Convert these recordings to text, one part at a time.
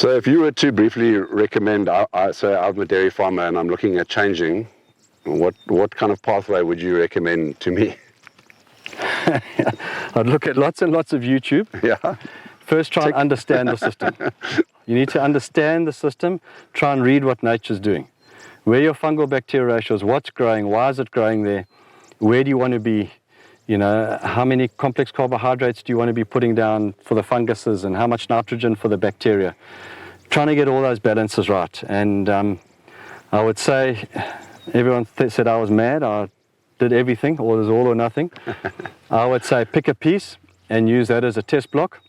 So if you were to briefly recommend, say I'm a dairy farmer and I'm looking at changing, what kind of pathway would you recommend to me? I'd look at lots and lots of YouTube. Yeah. First, try and understand the system. You need to understand the system, try and read what nature's doing. Where your fungal bacteria ratios, what's growing, why is it growing there, where do you want to be, how many complex carbohydrates do you want to be putting down for the funguses and how much nitrogen for the bacteria. Trying to get all those balances right. And I would say, everyone said I was mad, I did everything, or it was all or nothing. I would say pick a piece and use that as a test block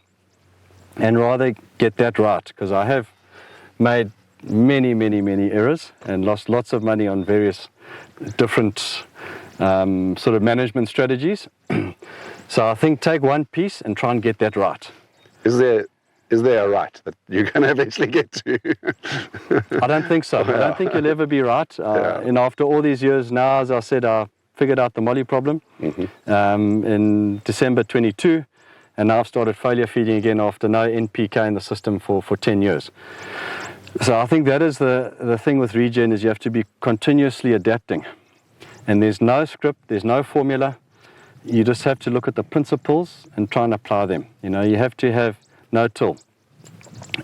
and rather get that right, because I have made many errors and lost lots of money on various different sort of management strategies. So I think take one piece and try and get that right. Is there a right that you're going to eventually get to? I don't think so. I don't think you'll ever be right. And after all these years now, as I said, I figured out the molly problem in December 22, and now I've started foliar feeding again after no NPK in the system for 10 years. So I think that is the thing with regen, is you have to be continuously adapting. And there's no script, there's no formula. You just have to look at the principles and try and apply them. You have to have no-till.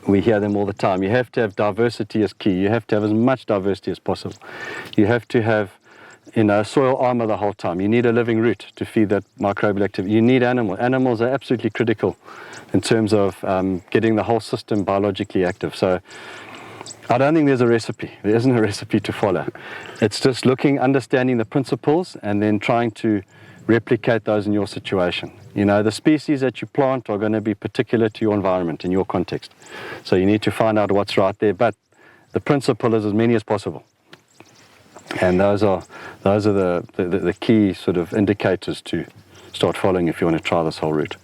We hear them all the time. You have to have diversity as key. You have to have as much diversity as possible. You have to have soil armor the whole time. You need a living root to feed that microbial activity. You need animals. Animals are absolutely critical in terms of getting the whole system biologically active. So I don't think there's a recipe. There isn't a recipe to follow. It's just understanding the principles and then trying to replicate those in your situation. The species that you plant are going to be particular to your environment, in your context. So you need to find out what's right there, but the principle is as many as possible. And those are the key sort of indicators to start following if you want to try this whole route.